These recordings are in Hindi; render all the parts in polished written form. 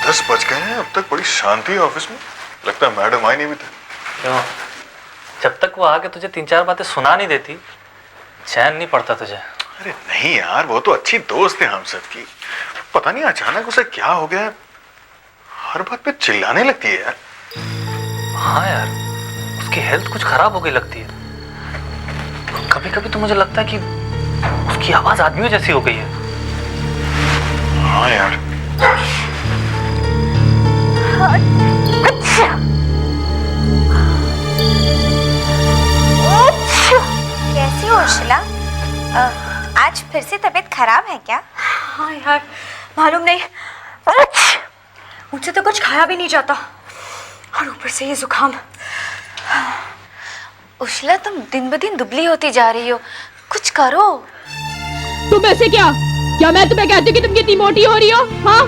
10 बज गए हैं, अब तक बड़ी शांति है ऑफिस में। लगता है मैडम आई नहीं भी थे। क्यों? जब तक वो आके तुझे 3-4 बातें सुना नहीं देती चैन नहीं पड़ता तुझे। अरे नहीं यार, वो तो अच्छी दोस्त है हम सबकी। पता नहीं अचानक उसे क्या हो गया, हर बात पे चिल्लाने लगती है यार। हाँ यार, उसकी हेल्थ कुछ खराब हो गई लगती है। कभी कभी तो मुझे लगता है कि उसकी आवाज आदमियों जैसी हो गई है। हाँ यार। अच्छा कैसी हो उर्शिला? आज फिर से तबीयत खराब है क्या? हाँ यार, मालूम नहीं, मुझसे तो कुछ खाया भी नहीं जाता और ऊपर से ये जुकाम। उर्शिला, तुम दिन ब दिन दुबली होती जा रही हो, कुछ करो। तुम ऐसे क्या मैं तुम्हें कहती हूँ कि तुम कितनी मोटी हो रही हो? हाँ,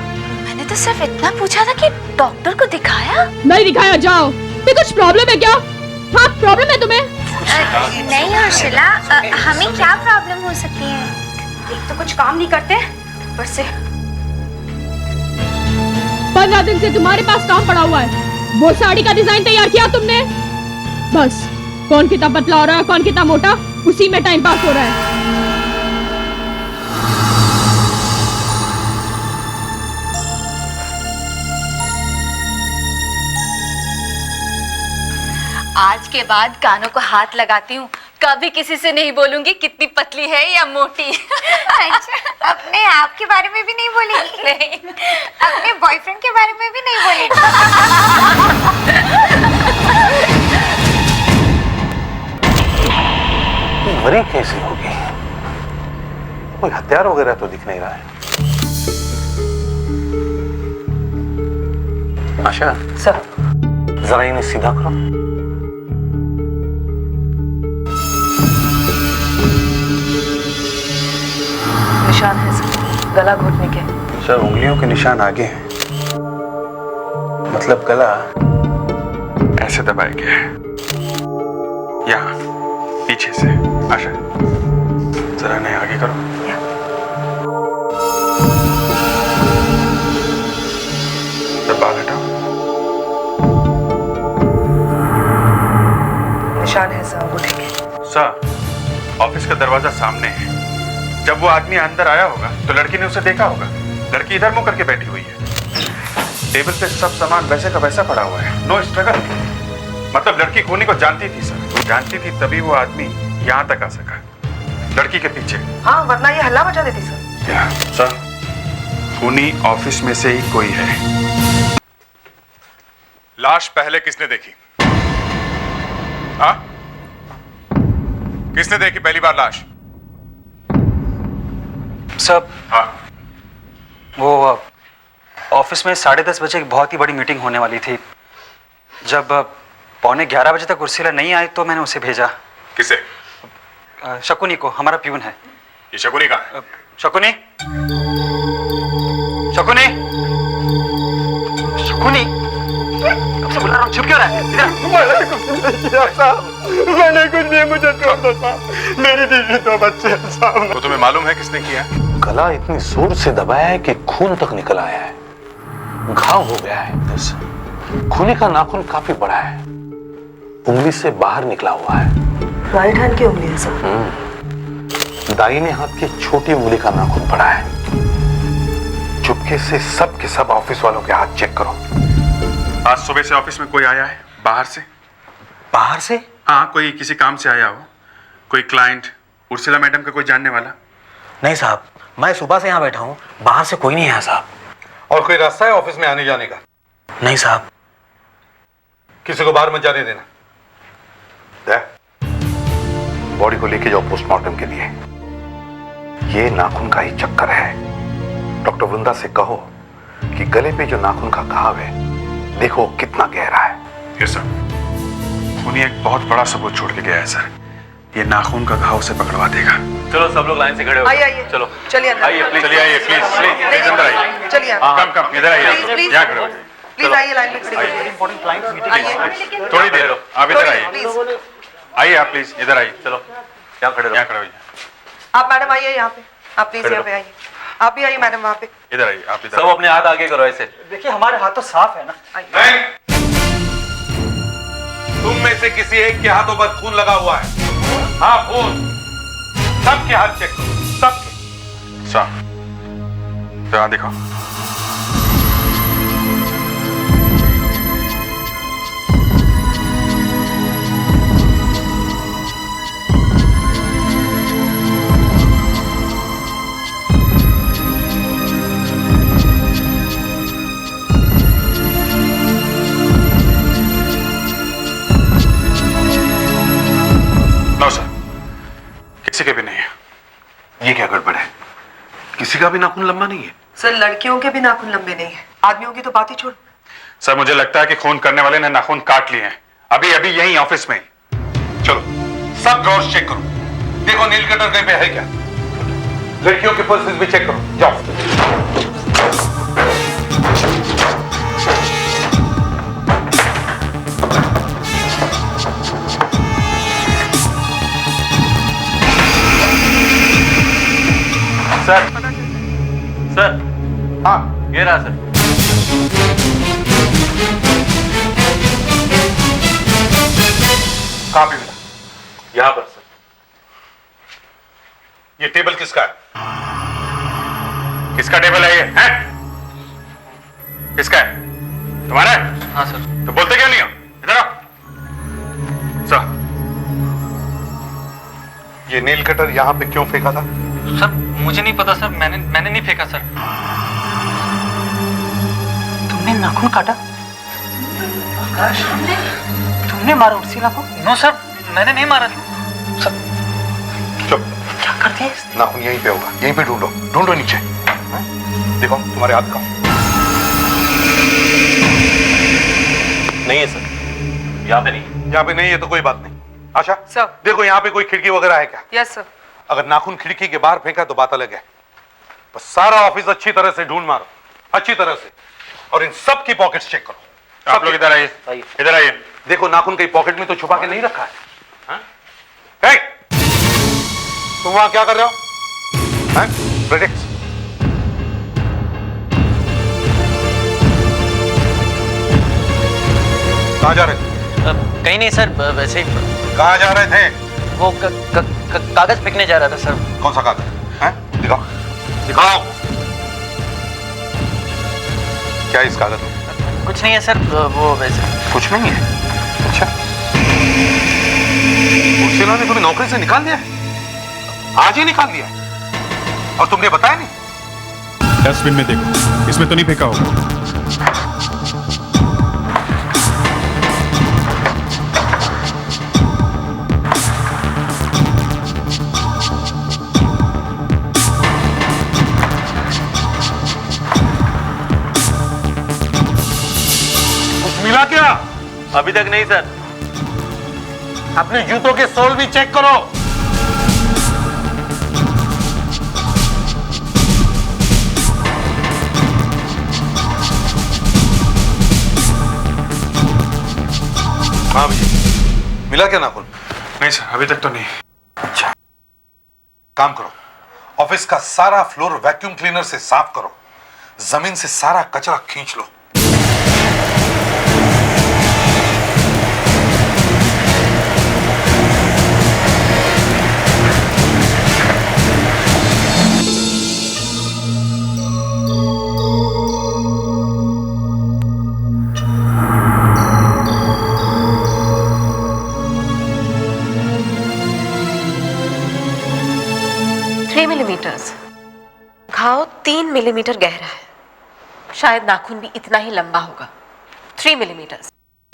मैंने तो सिर्फ इतना पूछा था कि डॉक्टर को दिखाया? नहीं दिखाया, जाओ। तो कुछ प्रॉब्लम है क्या? हाँ, प्रॉब्लम है तुम्हें? नहीं उर्शिला, हमें क्या प्रॉब्लम हो सकती है? एक तो कुछ काम नहीं करते, ऊपर से 15 दिन से तुम्हारे पास काम पड़ा हुआ है। वो साड़ी का डिजाइन तैयार किया तुमने? बस कौन कितना पतला हो रहा है, कौन कितना मोटा, उसी में टाइम पास हो रहा है। आज के बाद कानों को हाथ लगाती हूँ, कभी किसी से नहीं बोलूंगी कितनी पतली है या मोटी। अच्छा, अपने आप के बारे में भी नहीं बोलेगी? नहीं। अपने बॉयफ्रेंड के बारे में भी नहीं बोलेगी? मरी कैसी होगी? कोई हथियार वगैरह तो दिख नहीं रहा है। आशा सर, जरा इन्हें सीधा करो। निशान है सर, गला घोटने के। सर, उंगलियों के निशान आगे हैं, मतलब गला ऐसे दबाया गया है, यहाँ पीछे से। आशा जरा इन्हें आगे करो। बाल हटाओ। निशान है सर, उठेंगे। सर, ऑफिस का दरवाजा सामने है। जब वो आदमी अंदर आया होगा तो लड़की ने उसे देखा होगा। लड़की इधर मुंह करके बैठी हुई है। टेबल पे सब सामान वैसे का वैसा पड़ा हुआ है। No struggle. मतलब लड़की खूनी को जानती थी सर, जानती थी तभी वो आदमी यहाँ तक आ सका, लड़की के पीछे। हाँ, वरना ये हल्ला मचा देती सर। सर, खूनी ऑफिस में से ही कोई है। लाश पहले किसने देखी? हाँ, किसने देखी पहली बार लाश? सब हाँ, वो ऑफिस में 10:30 बजे एक बहुत ही बड़ी मीटिंग होने वाली थी। जब 11:15 बजे तक उर्सिला नहीं आई तो मैंने उसे भेजा। किसे? शकुनी को, हमारा प्यून है। ये शकुनी कहाँ है? शकुनी, शकुनी, शकुनी, कब से बुला रहा हूँ, छुप क्यों रहा है? मैंने कुछ नहीं, मुझे छोड़ दो साहब, मेरी बीवी तो बच्चे हैं साहब। तो तुम्हें मालूम है किसने किया? गला इतनी जोर से दबाया है कि खून तक निकल आया है, घाव हो गया है इधर से। खूनी का नाखून काफी बड़ा है, उंगली से बाहर निकला हुआ है। राइट हैंड की उंगली है सर। दाहिने हाथ की छोटी उंगली का नाखून पड़ा है। चुपके से सब के सब ऑफिस वालों के हाथ चेक करो। आज सुबह से ऑफिस में कोई आया है बाहर से? बाहर से? हाँ, कोई किसी काम से आया हो, कोई क्लाइंट, उर्सिला मैडम का कोई जानने वाला? नहीं साहब, मैं सुबह से यहाँ बैठा हूँ, बाहर से कोई नहीं आया साहब। और कोई रास्ता है ऑफिस में आने जाने का? नहीं साहब। किसी को बाहर मत जाने देना। बॉडी को लेके जाओ पोस्टमार्टम के लिए। ये नाखून का ही चक्कर है। डॉक्टर वृंदा से कहो कि गले पे जो नाखून का घाव है, देखो कितना गहरा है। Yes sir. खूनी एक बहुत बड़ा सबूत छोड़ के गया है सर। ये नाखून का घाव से पकड़वा देगा। चलो सब लोग लाइन से खड़े हो जाओ। आइए, चलो चलिए अंदर। आइए प्लीज, चलिए आइए प्लीज, प्लीज अंदर आइए। चलिए कम इधर आइए, प्लीज, यहाँ खड़े हो। प्लीज आइए, लाइन में खड़े होइए। Important client meeting. थोड़ी देर आप इधर आइए, प्लीज आइए आप प्लीज इधर आइए। चलो यहाँ खड़े रहो। यहाँ खड़े होइए। आप मैडम आइए यहाँ पे, आप प्लीज यहाँ पे आइए। आप भी आइए मैडम वहाँ पे। इधर आइए, आप इधर सब अपने हाथ आगे करो ऐसे। देखिए हमारे हाथ तो साफ है ना। नहीं, तुम में से किसी एक के हाथों पर खून लगा हुआ है। हाँ, खून। सबके हाथ चेक करो, सबके। साहब तो दिखाओ। नो सर, किसी के भी नहीं है। ये क्या गड़बड़ है? किसी का भी नाखून लंबा नहीं है। सर लड़कियों के भी नाखून लंबे नहीं है, आदमियों की तो बात ही छोड़। सर मुझे लगता है कि खून करने वाले ने नाखून काट लिए हैं, अभी अभी यहीं ऑफिस में। चलो सब ड्रॉर्स चेक करो, देखो नील कटर कहीं पे है क्या। लड़कियों के पर्सेस भी चेक करो, जाओ। सर, सर, हाँ, ये रहा सर। कहां पे मिला? यहाँ पर सर। ये टेबल किसका है? किसका टेबल है ये? हैं? किसका है? तुम्हारा है? हाँ सर। तो बोलते क्यों नहीं हो? इधर आओ। सर, ये नील कटर यहां पे क्यों फेंका था? सर मुझे नहीं पता सर, मैंने नहीं फेंका सर। तुमने नाखून काटा? तुमने मारा उर्सिला को? नो सर, मैंने नहीं मारा सर। चुप। क्या करते हैं? नाखून यहीं पे होगा, यहीं पे ढूंढो, ढूंढो नीचे। देखो तुम्हारे हाथ का। नहीं है सर, यहाँ पे नहीं। यहाँ पे नहीं है तो कोई बात नहीं। आशा सर। देखो यहाँ पे कोई खिड़की वगैरह है क्या? Yes sir. अगर नाखून खिड़की के बाहर फेंका तो बात अलग है, बस सारा ऑफिस अच्छी तरह से ढूंढ मारो, अच्छी तरह से, और इन सब की पॉकेट्स चेक करो। आप लोग इधर आइए, इधर आइए। देखो नाखून कहीं पॉकेट में तो छुपा के नहीं रखा है। हाँ? हे! तुम वहां क्या कर रहे हो? हाँ? प्रेडिक्स। कहां जा रहे थे? कहीं नहीं सर, वैसे ही। कहां जा रहे थे? वो कागज फेंकने जा रहा था सर। कौन सा कागज? हैं? दिखाओ, दिखाओ। क्या इस कागज में? कुछ नहीं है सर, वो वैसे। कुछ नहीं है? अच्छा, उर्सिला ने तुम्हें नौकरी से निकाल दिया? आज ही निकाल दिया? और तुमने बताया नहीं? डस्टबिन में देखो, इसमें तो नहीं फेंका होगा। मिला क्या? अभी तक नहीं सर। अपने जूतों के सोल भी चेक करो। हाँ भैया, मिला क्या नाखून? नहीं सर, अभी तक तो नहीं। अच्छा, काम करो, ऑफिस का सारा फ्लोर वैक्यूम क्लीनर से साफ करो, जमीन से सारा कचरा खींच लो। घाव 3 मिलीमीटर गहरा है, शायद नाखून भी इतना ही लंबा होगा। 3 मिलीमीटर।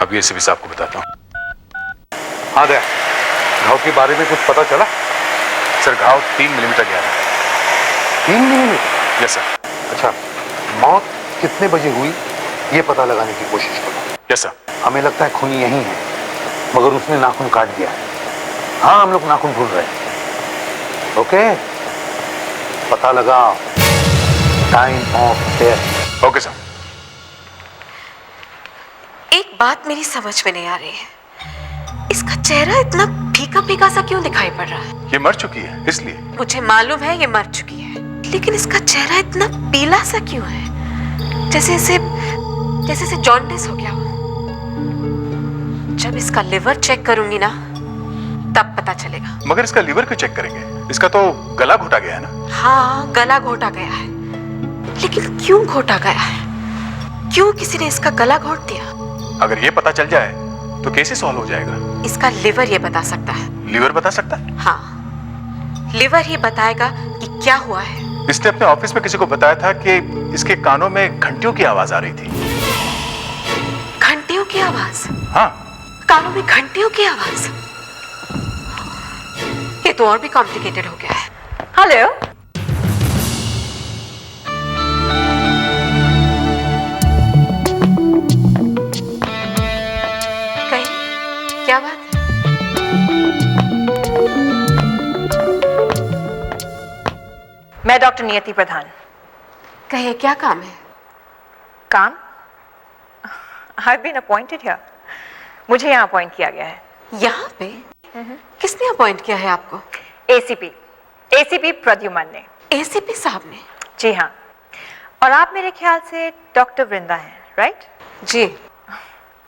अब ये सभी आपको बताता हूँ। हाँ दया, घाव के बारे में कुछ पता चला? सर घाव 3 मिलीमीटर गहरा है। 3 मिलीमीटर? Yes sir. अच्छा, मौत कितने बजे हुई ये पता लगाने की कोशिश करो। Yes sir. हमें लगता है खूनी यही है, मगर उसने नाखून काट दिया है। हाँ, हम लोग नाखून ढूंढ रहे हैं। ओके, पता लगा। Time of death. Okay sir. एक बात मेरी समझ में नहीं आ रही है, इसका चेहरा इतना फीका फीका सा क्यों दिखाई पड़ रहा है? ये मर चुकी है इसलिए। मुझे मालूम है ये मर चुकी है, लेकिन इसका चेहरा इतना पीला सा क्यों है? जैसे इसे जॉन्डिस हो गया हो। जब इसका लिवर चेक करूंगी ना तब पता चलेगा। मगर इसका लीवर क्यों चेक करेंगे? इसका तो गला घोटा गया है ना? हाँ, गला घोटा गया है, लेकिन क्यों घोटा गया है? क्यों किसी ने इसका गला घोट दिया? अगर ये पता चल जाए तो केस ही सॉल्व हो जाएगा। इसका लिवर ये बता सकता है। लीवर बता सकता है? हाँ, लिवर ही बताएगा कि क्या हुआ है। इसने अपने ऑफिस में किसी को बताया था कि इसके कानों में घंटियों की आवाज आ रही थी। घंटियों की आवाज? हाँ, कानों में घंटियों की आवाज। ये तो और भी कॉम्प्लिकेटेड हो गया है। हेलो, कहीं क्या बात है? मैं डॉक्टर नियति प्रधान। कहिए, क्या काम है? काम? I've been appointed here. मुझे यहाँ अपॉइंट किया गया है। यहाँ पे? किसने अपॉइंट किया है आपको? एसीपी प्रद्युमन ने। एसीपी साहब ने? जी हाँ। और आप मेरे ख्याल से डॉक्टर वृंदा हैं, राइट? जी।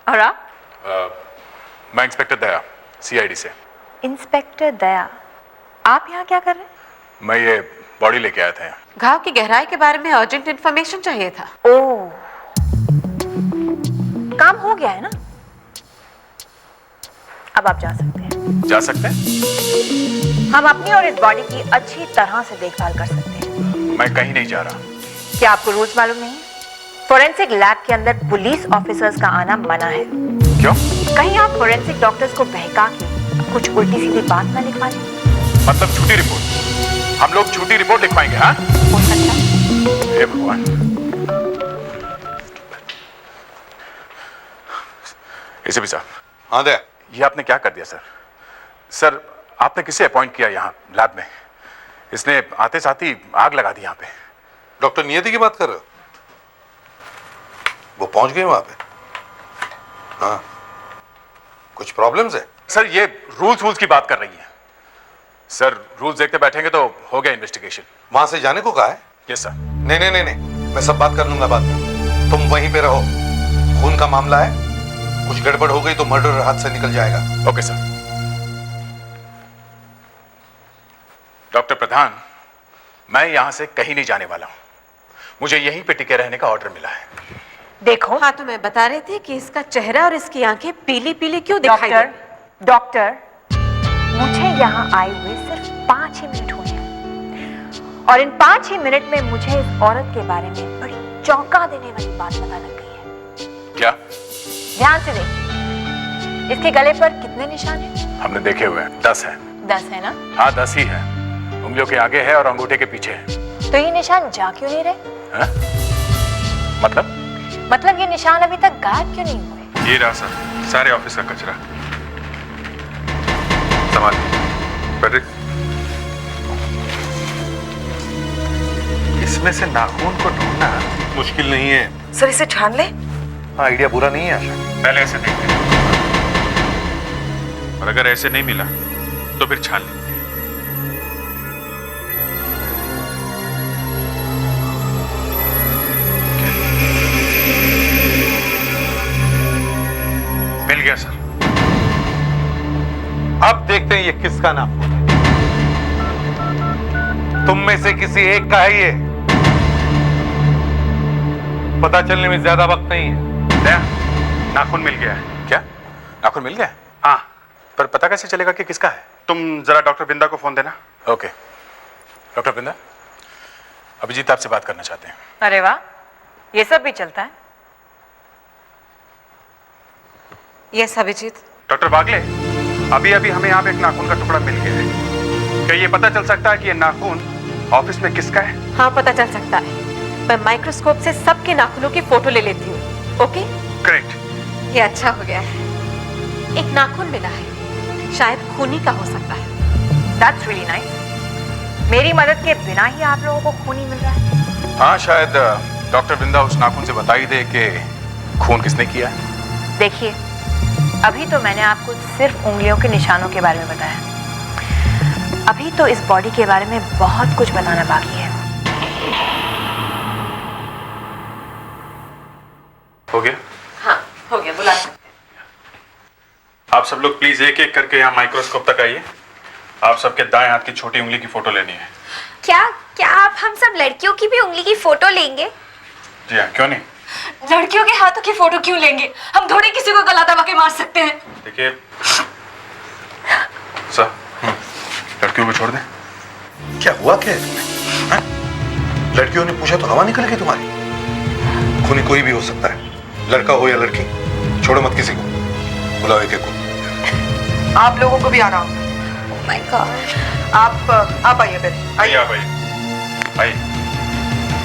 और आप? मैं इंस्पेक्टर दया, सीआईडी से। इंस्पेक्टर दया, आप यहाँ क्या कर रहे हैं? मैं ये बॉडी लेके आया था यहाँ। घाव की गहराई के बारे में अर्जेंट इंफॉर्मेशन चाहिए था। ओह, काम हो गया है ना? अब आप जा सकते हैं। जा सकते हैं? हम अपनी और इस बॉडी की अच्छी तरह से देखभाल कर सकते हैं। मैं कहीं नहीं जा रहा। क्या आपको रूल्स मालूम नहीं है? फोरेंसिक लैब के अंदर पुलिस ऑफिसर्स का आना मना है। क्यों? कहीं आप फोरेंसिक डॉक्टर्स को बहका के कुछ उल्टी सीधी बात ना लिखवा लें। मतलब झूठी रिपोर्ट? हम लोग झूठी रिपोर्ट लिखवाएंगे? हाँ, हो सकता है। हे भगवान। एसीपी साहब। हाँ दया। ये आपने क्या कर दिया सर? सर, आपने किसे अपॉइंट किया यहाँ लैब में? इसने आते साथ ही आग लगा दी यहाँ पे। डॉक्टर नियति की बात कर रहे हो? वो पहुंच गए वहां पे? हाँ, कुछ प्रॉब्लम्स है? सर, ये रूल्स की बात कर रही है। सर, रूल्स देखते बैठेंगे तो हो गया इन्वेस्टिगेशन। वहां से जाने को कहा है? Yes sir. नहीं, मैं सब बात कर लूंगा बाद में। तुम वहीं पे रहो। खून का मामला है, कुछ गड़बड़ हो गई तो मर्डर हाथ से निकल जाएगा। Okay sir. डॉक्टर प्रधान, मैं यहां से कहीं नहीं जाने वाला हूं। मुझे यहीं पे टिके रहने का ऑर्डर मिला है। देखो। हाँ, तो मैं बता रही थी कि इसका चेहरा और इसकी आंखें पीली पीली क्यों दिखाई दे? डॉक्टर, मुझे यहाँ आए हुए सिर्फ 5 ही मिनट हुए हैं और इन 5 ही मिनट में मुझे इस औरत के बारे में बड़ी चौंका देने वाली बात पता लग गई है। क्या? ध्यान से देखिए, इसके गले पर कितने निशान हैं? हमने देखे हुए हैं, 10 हैं। 10 है ना? हाँ, 10 ही है। उंगलियों के आगे है और अंगूठे के पीछे है। तो ये निशान जा क्यों नहीं रहे? हाँ? मतलब ये निशान अभी तक गायब क्यों नहीं हुए? ये रहा सर, सारे ऑफिस का कचरा। संभाल पैट्रिक। इसमें से नाखून को ढूंढना मुश्किल नहीं है। सर, इसे छान ले। हाँ, आइडिया बुरा नहीं है आशा। पहले ऐसे देखते हैं, और अगर ऐसे नहीं मिला तो फिर छान लेंगे। मिल गया सर। अब देखते हैं ये किसका नाखून है। तुम में से किसी एक का है ये। पता चलने में ज्यादा वक्त नहीं है। दया, नाखून मिल गया है। क्या? नाखून मिल गया है? हाँ, पर पता कैसे चलेगा कि किसका है? तुम जरा डॉक्टर बिंदा को फोन देना। ओके। डॉक्टर बिंदा, अभिजीत आपसे बात करना चाहते हैं। अरे वाह, ये सब भी चलता है। यस अभिजीत। डॉक्टर बागले, अभी हमें यहाँ पे एक नाखून का टुकड़ा मिल गया है। क्या ये पता चल सकता है कि ये नाखून ऑफिस में किसका है? हाँ, पता चल सकता है। मैं माइक्रोस्कोप से सबके नाखूनों की फोटो ले लेती हूँ। ओके? करेक्ट। ये अच्छा हो गया है। एक नाखून मिला है, शायद खूनी का हो सकता है। That's really nice। मेरी मदद के बिना ही आप लोगों को खूनी मिल रहा है। हाँ, शायद डॉक्टर बिंदा उस नाखून से बता ही दे कि खून किसने किया है। देखिए, अभी तो मैंने आपको सिर्फ उंगलियों के निशानों के बारे में बताया। अभी तो इस बॉडी के बारे में बहुत कुछ बताना बाकी है। हो गया? हाँ हो गया, बुला सकते हैं। आप सब लोग प्लीज एक एक करके यहाँ माइक्रोस्कोप तक आइए। आप सबके दाएं हाथ की छोटी उंगली की फोटो लेनी है। क्या क्या आप हम सब लड़कियों की भी उंगली की फोटो लेंगे? जी हाँ, क्यों नहीं? लड़कियों के हाथों की फोटो क्यों लेंगे? हम थोड़ी किसी को गला दबा के मार सकते हैं। देखिए सर, लड़कियों को छोड़ दें। क्या हुआ क्या है तुम्हें? हाँ? लड़कियों ने पूछा तो हवा निकल गई तुम्हारी। खूनी कोई भी हो सकता है, लड़का हो या लड़की। छोड़ो मत किसी को, बुलाओ एक एक को। आप लोगों को भी आना होगा। Oh my God. आप आइए पहले, आइए आप आइए, आइए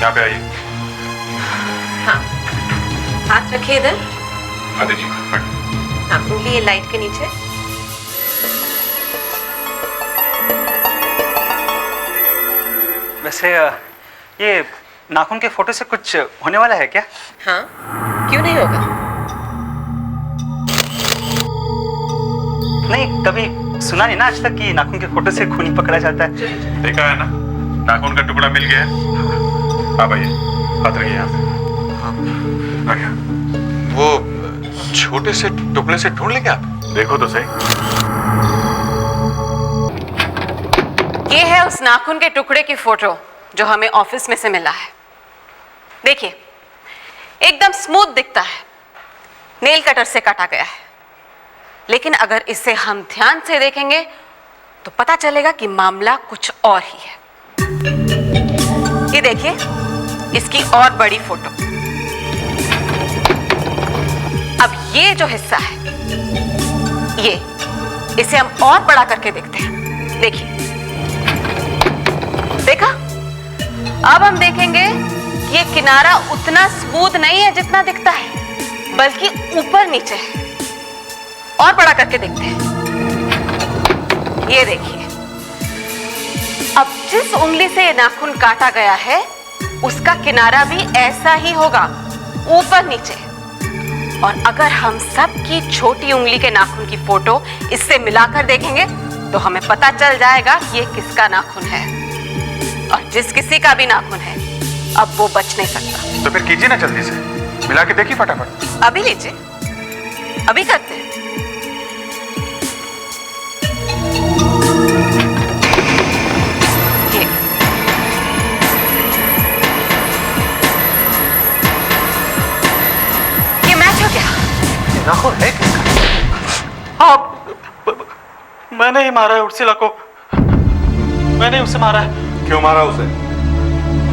यहाँ पे आइए। हाँ, हाथ रखिए इधर। आदि जी हाँ, उंगली ये लाइट के नीचे। वैसे ये नाखून के फोटो से कुछ होने वाला है क्या? हाँ, क्यों नहीं होगा? नहीं, कभी सुना नहीं ना आज तक कि नाखून के फोटो से खूनी पकड़ा जाता है। देखा है ना, नाखून का टुकड़ा मिल गया है। आप आइए, हाथ रखिए यहाँ पे। वो छोटे से टुकड़े से ढूंढ लेंगे आप? देखो तो सही। ये है उस नाखून के टुकड़े की फोटो जो हमें ऑफिस में से मिला है। देखिए, एकदम स्मूथ दिखता है, नेल कटर से काटा गया है। लेकिन अगर इसे हम ध्यान से देखेंगे तो पता चलेगा कि मामला कुछ और ही है। ये देखिए, इसकी और बड़ी फोटो। अब ये जो हिस्सा है, इसे हम और बड़ा करके देखते हैं। देखिए, देखा? अब हम देखेंगे कि ये किनारा उतना स्मूथ नहीं है जितना दिखता है, बल्कि ऊपर नीचे है। और बड़ा करके देखते हैं। ये देखिए, अब जिस उंगली से ये नाखून काटा गया है उसका किनारा भी ऐसा ही होगा, ऊपर नीचे। और अगर हम सब की छोटी उंगली के नाखून की फोटो इससे मिलाकर देखेंगे तो हमें पता चल जाएगा कि ये किसका नाखून है। और जिस किसी का भी नाखून है, अब वो बच नहीं सकता। तो फिर कीजिए ना जल्दी से, मिला के देखिए फटाफट। अभी लीजिए, अभी करते हैं। ये मैच हो गया। नाखून है किसका? मैंने ही मारा है उर्सिला को, मैंने उसे मारा है। क्यों मारा उसे?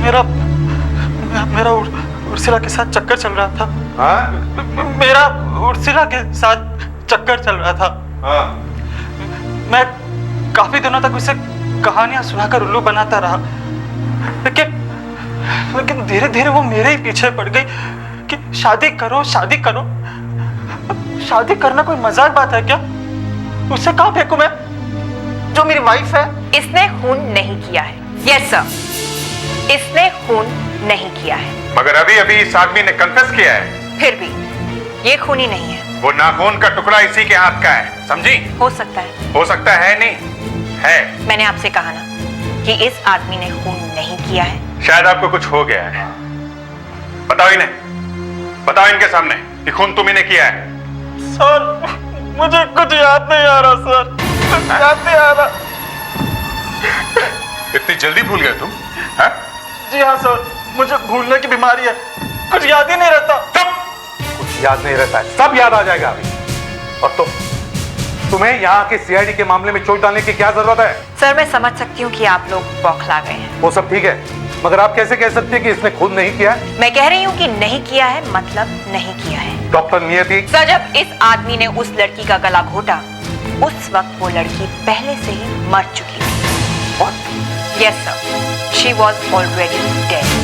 मेरा उर्सिला के साथ चक्कर चल रहा था। हाँ? मेरा उर्सिला के साथ चक्कर चल रहा था। हाँ। मैं काफी दिनों तक उसे कहानियां सुनाकर उल्लू बनाता रहा, लेकिन धीरे धीरे वो मेरे ही पीछे पड़ गई कि शादी करो, शादी करो। शादी करना कोई मजाक बात है क्या? उससे कहाँ फेंकूं मैं, जो मेरी वाइफ है? इसने खून नहीं किया है। यस सर, इसने खून नहीं किया है। मगर अभी अभी इस आदमी ने कन्फेस किया है। फिर भी ये खूनी नहीं है। वो नाखून का टुकड़ा इसी के हाथ का है, समझी? हो सकता है। हो सकता है नहीं है। मैंने आपसे कहा ना कि इस आदमी ने खून नहीं किया है। शायद आपको कुछ हो गया है। बताओ इन्हें, बताओ इनके सामने कि खून तुम इन्हें किया है। सर, मुझे कुछ याद नहीं आ रहा सर, याद नहीं आ रहा। इतनी जल्दी भूल गए तुम? हाँ? जी हाँ सर, मुझे भूलने की बीमारी है, कुछ याद ही नहीं रहता। कुछ याद नहीं रहता है, सब याद आ जाएगा अभी। और तुम्हें यहाँ के सीआईडी के मामले में चोट डालने की क्या जरूरत है? सर, मैं समझ सकती हूँ कि आप लोग बौखला गए हैं। वो सब ठीक है, मगर आप कैसे कह सकते हैं कि इसने खून नहीं किया है? मैं कह रही हूँ कि नहीं किया है मतलब नहीं किया है। डॉक्टर नियति। सर, जब इस आदमी ने उस लड़की का गला घोटा उस वक्त वो लड़की पहले से ही मर चुकी थी। Yes sir, she was already dead.